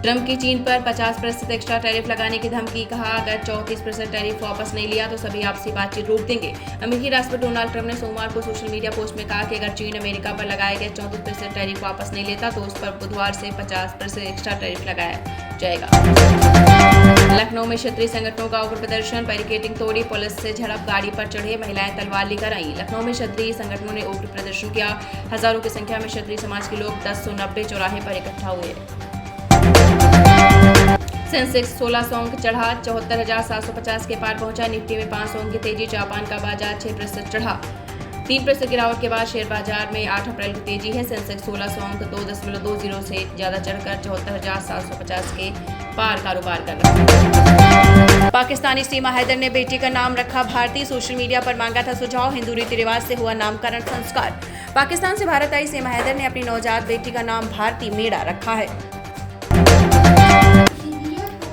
Trump की चीन पर 50% एक्स्ट्रा टैरिफ लगाने की धमकी। कहा, अगर 34% टैरिफ वापस नहीं लिया तो सभी आपसी बातचीत रोक देंगे। अमेरिकी राष्ट्रपति डोनाल्ड ट्रंप ने सोमवार को सोशल मीडिया पोस्ट में कहा कि अगर चीन अमेरिका पर लगाए गए 34% टैरिफ वापस नहीं लेता तो उस पर बुधवार से 50% एक्स्ट्रा टैरिफ लगाया जाएगा। लखनऊ में क्षत्रिय संगठनों का उग्र प्रदर्शन, बैरिकेडिंग तोड़ी, पुलिस से झड़प, गाड़ी पर चढ़े महिलाएं तलवार लेकर आईं। लखनऊ में क्षत्रिय संगठनों ने उग्र प्रदर्शन किया। हजारों की संख्या में क्षत्रिय समाज के लोग 1090 चौराहे पर इकट्ठा हुए। सेंसेक्स 1600 अंक चढ़ा, 74,750 के पार पहुंचा। निफ्टी में 500 अंक की तेजी। जापान का बाजार 6% चढ़ा। 3% गिरावट के बाद शेयर बाजार में 8 अप्रैल को तेजी है। सेंसेक्स 1600 अंक 2.20 से ज्यादा चढ़कर 74,750 के पार कारोबार कर रहा है। पाकिस्तानी सीमा हैदर ने बेटी का नाम रखा भारती। सोशल मीडिया पर मांगा था सुझाव। हिंदू रीति रिवाज से हुआ नामकरण संस्कार। पाकिस्तान से भारत आई सीमा हैदर ने अपनी नवजात बेटी का नाम भारती मेड़ा रखा है।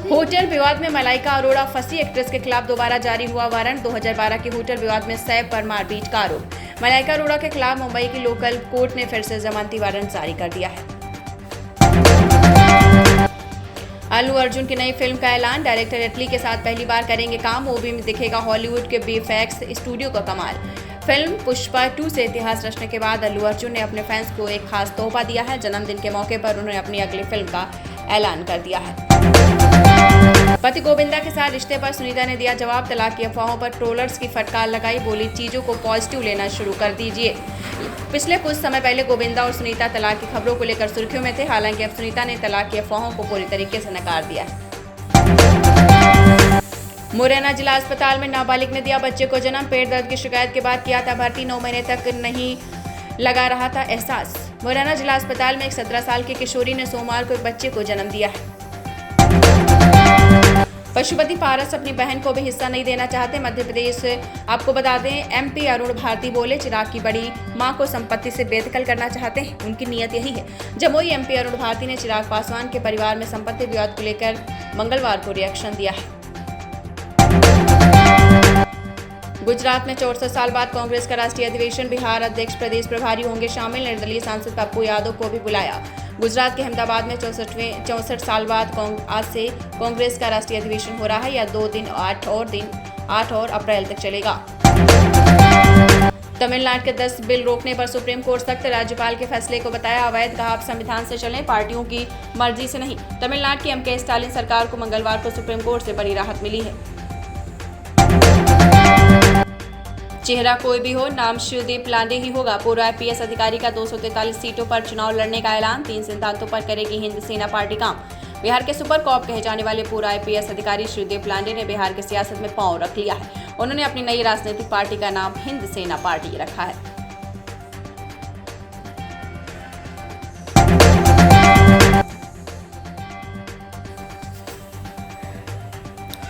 होटल विवाद में मलाइका अरोड़ा फंसी। एक्ट्रेस के खिलाफ दोबारा जारी हुआ वारंट। 2012 के होटल विवाद में सैफ पर मारपीट का आरोप। मलाइका अरोड़ा के खिलाफ मुंबई की लोकल कोर्ट ने फिर से जमानती वारंट जारी कर दिया है। अल्लू अर्जुन की नई फिल्म का ऐलान। डायरेक्टर इटली के साथ पहली बार करेंगे काम। मूवी में दिखेगा हॉलीवुड के वीएफएक्स स्टूडियो का कमाल। फिल्म पुष्पा 2 से इतिहास रचने के बाद अल्लू अर्जुन ने अपने फैंस को एक खास तोहफा दिया है। जन्मदिन के मौके पर उन्होंने अपनी अगली फिल्म का ऐलान कर दिया है। पति गोविंदा के साथ रिश्ते पर सुनीता ने दिया जवाब। तलाक की अफवाहों पर ट्रोलर्स की फटकार लगाई। बोली, चीजों को पॉजिटिव लेना शुरू कर दीजिए। पिछले कुछ समय पहले गोविंदा और सुनीता तलाक की खबरों को लेकर सुर्खियों में थे। हालांकि अब सुनीता ने तलाक की अफवाहों को पूरी तरीके से नकार दिया है। मुरैना जिला अस्पताल में नाबालिग ने दिया बच्चे को जन्म। पेट दर्द की शिकायत के बाद किया था भर्ती। 9 महीने तक नहीं लगा रहा था एहसास। मुरैना जिला अस्पताल में एक 17 साल की किशोरी ने सोमवार को एक बच्चे को जन्म दिया है। पशुपति पारस अपनी बहन को भी हिस्सा नहीं देना चाहते। मध्य प्रदेश, आपको बता दें, एमपी अरुण भारती बोले, चिराग की बड़ी मां को संपत्ति से बेदखल करना चाहते हैं। उनकी नीयत यही है। जमुई एमपी अरुण भारती ने चिराग पासवान के परिवार में संपत्ति विवाद को लेकर मंगलवार को रिएक्शन दिया है। गुजरात में 64 साल बाद कांग्रेस का राष्ट्रीय अधिवेशन। बिहार अध्यक्ष प्रदेश प्रभारी होंगे शामिल। निर्दलीय सांसद पप्पू यादव को भी बुलाया। गुजरात के अहमदाबाद में 64 साल बाद आज से कांग्रेस का राष्ट्रीय अधिवेशन हो रहा है। यह 2 दिन 8 और अप्रैल तक चलेगा। तमिलनाडु के 10 बिल रोकने पर सुप्रीम कोर्ट सख्त। राज्यपाल के फैसले को बताया अवैध। कहा, आप संविधान से चलें, पार्टियों की मर्जी से नहीं। तमिलनाडु की एमके स्टालिन सरकार को मंगलवार को सुप्रीम कोर्ट से बड़ी राहत मिली है। चेहरा कोई भी हो, नाम शिवदीप लांडे ही होगा। पूर्व आईपीएस अधिकारी का 243 सीटों पर चुनाव लड़ने का ऐलान। 3 सिद्धांतों पर करेगी हिंद सेना पार्टी काम। बिहार के सुपर कॉप कहे जाने वाले पूर्व आईपीएस अधिकारी शिवदीप लांडे ने बिहार की सियासत में पांव रख लिया है। उन्होंने अपनी नई राजनीतिक पार्टी का नाम हिंद सेना पार्टी रखा है।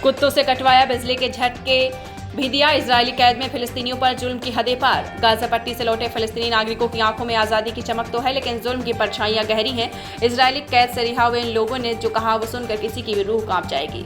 कुत्तों से कटवाया बिजली के झटके भी दिया। इजरायली कैद में फिलिस्तीनियों पर जुल्म की हदें पार। गाजा पट्टी से लौटे फिलिस्तीनी नागरिकों की आंखों में आजादी की चमक तो है, लेकिन जुल्म की परछाइयां गहरी हैं। इजरायली कैद से रिहा हुए इन लोगों ने जो कहा वो सुनकर किसी की भी रूह कांप जाएगी।